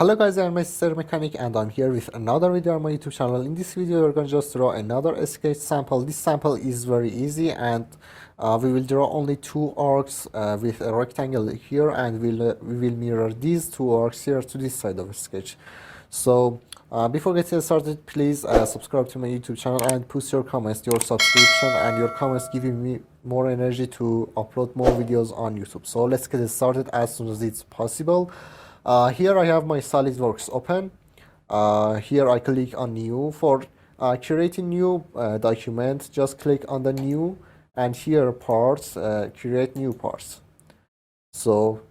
Hello guys, I'm mester.mechanic and I'm here with another video on my YouTube channel. In this video we're going to just draw another sketch sample. This sample is very easy and we will draw only two arcs with a rectangle here, and we will mirror these two arcs here to this side of the sketch. So before getting started, please subscribe to my YouTube channel and put your comments. Your subscription and your comments giving me more energy to upload more videos on YouTube. So let's get started as soon as it's possible. Here I have my SolidWorks open. Here I click on new. For creating new document, just click on the new, and here parts, create new parts. So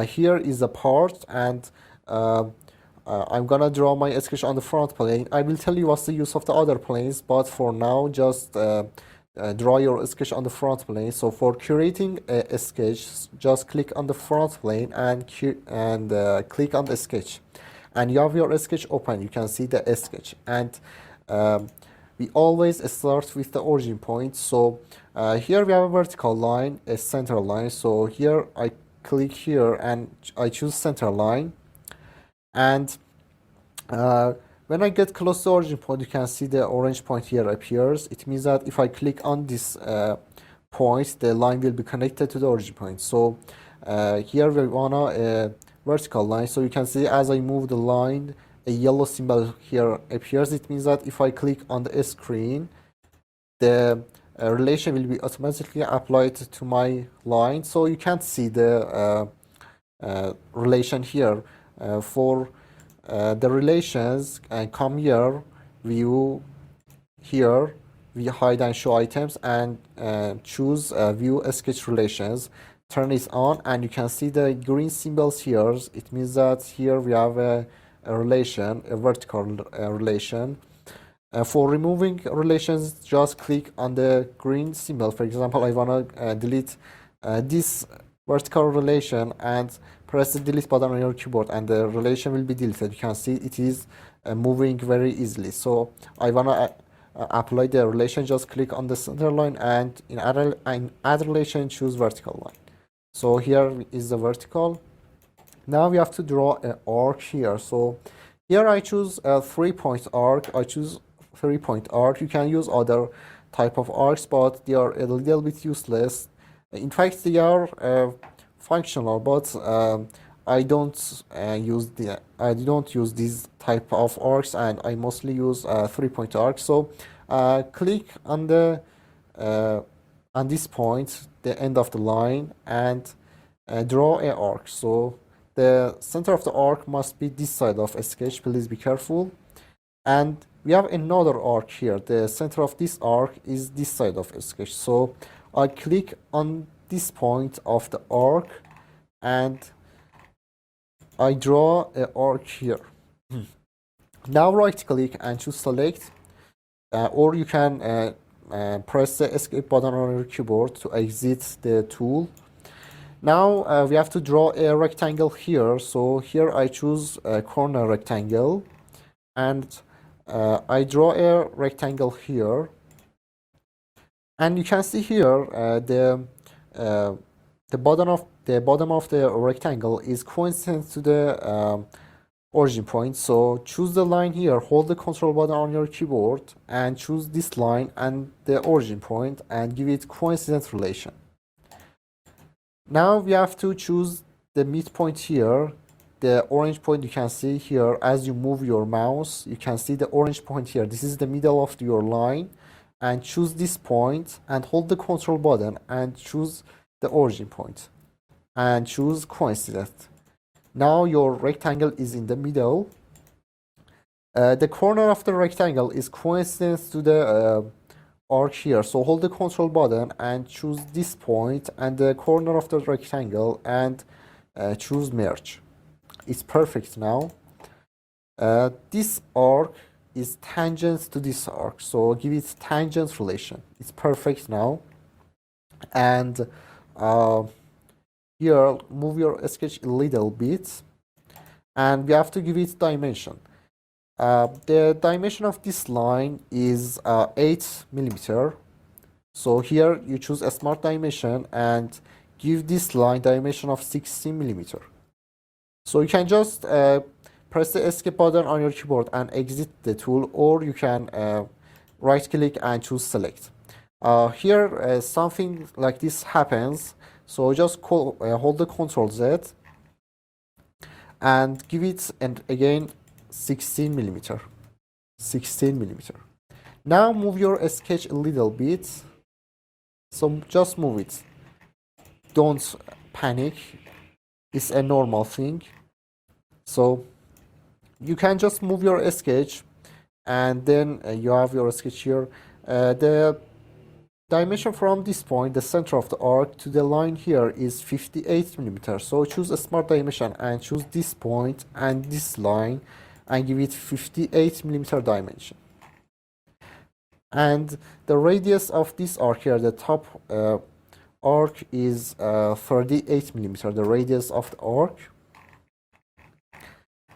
here is the part, and I'm gonna draw my sketch on the front plane. I will tell you what's the use of the other planes, but for now just draw your sketch on the front plane. So for creating a sketch, just click on the front plane and click on the sketch, and you have your sketch open. You can see the sketch, and we always start with the origin point. So here we have a vertical line, a center line. So here I click here and I choose center line, and when I get close to the origin point, you can see the orange point here appears. It means that if I click on this point, the line will be connected to the origin point. So here we want a vertical line. So you can see as I move the line, a yellow symbol here appears. It means that if I click on the screen, the relation will be automatically applied to my line. So you can't see the relation here. For the relations, come here, view here, we hide and show items, and choose view sketch relations, turn it on, and you can see the green symbols here. It means that here we have a relation, a vertical relation. For removing relations, just click on the green symbol. For example, I want to delete this vertical relation, and press the delete button on your keyboard, and the relation will be deleted. You can see it is moving very easily. So I want to apply the relation. Just click on the center line, and in add relation, choose vertical line. So here is the vertical. Now we have to draw an arc here. So here I choose a 3-point arc. I choose 3-point arc. You can use other type of arcs, but they are a little bit useless. In fact, they are functional, but I don't use these type of arcs, and I mostly use 3-point arcs. So click on the on this point, the end of the line, and draw an arc. So the center of the arc must be this side of a sketch. Please be careful. And we have another arc here. The center of this arc is this side of a sketch. So I click on this point of the arc, and I draw an arc here. Now right click and choose select, or you can press the escape button on your keyboard to exit the tool. Now we have to draw a rectangle here. So here I choose a corner rectangle, and I draw a rectangle here, and you can see here the bottom of the rectangle is coincident to the origin point. So choose the line here, hold the control button on your keyboard, and choose this line and the origin point, and give it coincident relation. Now we have to choose the midpoint here. The orange point you can see here. As you move your mouse, you can see the orange point here. This is the middle of your line, and choose this point and hold the control button and choose the origin point and choose coincident. Now your rectangle is in the middle. The corner of the rectangle is coincident to the arc here. So hold the control button and choose this point and the corner of the rectangle, and choose merge. It's perfect now. This arc is tangent to this arc, so give it tangent relation. It's perfect now. And here move your sketch a little bit, and we have to give it dimension. The dimension of this line is 8 millimeter. So here you choose a smart dimension and give this line dimension of 16 millimeter. So you can just press the escape button on your keyboard and exit the tool, or you can right click and choose select. Here something like this happens, so just hold the Ctrl Z and give it, and again 16 millimeter. Now move your sketch a little bit, so just move it, don't panic, it's a normal thing. So you can just move your sketch, and then you have your sketch here. The dimension from this point, the center of the arc, to the line here is 58 millimeters. So choose a smart dimension and choose this point and this line and give it 58 millimeter dimension. And the radius of this arc here, the top arc, is 38 millimeter, the radius of the arc.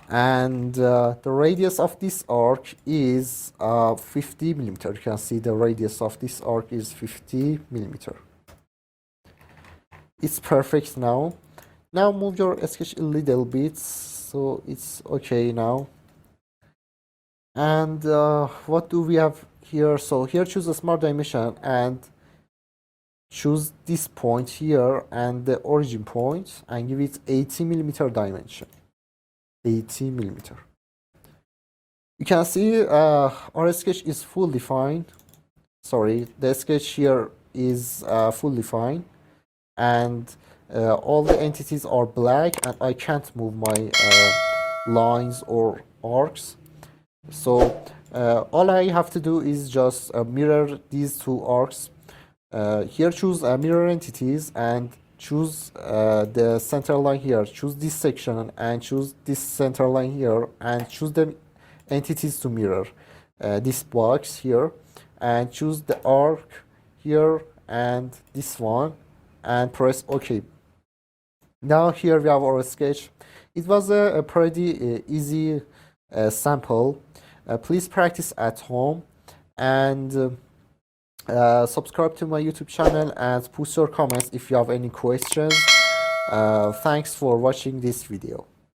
And the radius of this arc is 50 millimeter. You can see the radius of this arc is 50 millimeter. It's perfect now. Now move your sketch a little bit, so it's okay now. And what do we have here? So here choose a smart dimension and choose this point here and the origin point and give it 80 millimeter dimension. 80 millimeter. You can see our sketch is fully defined. Sorry, the sketch here is fully defined, and all the entities are black, and I can't move my lines or arcs. So all I have to do is just mirror these two arcs. Here choose mirror entities and choose the center line here, choose this section and choose this center line here, and choose the entities to mirror this box here, and choose the arc here and this one, and press OK. Now here we have our sketch. It was a pretty easy sample. Please practice at home, and subscribe to my YouTube channel and post your comments if you have any questions. Thanks for watching this video.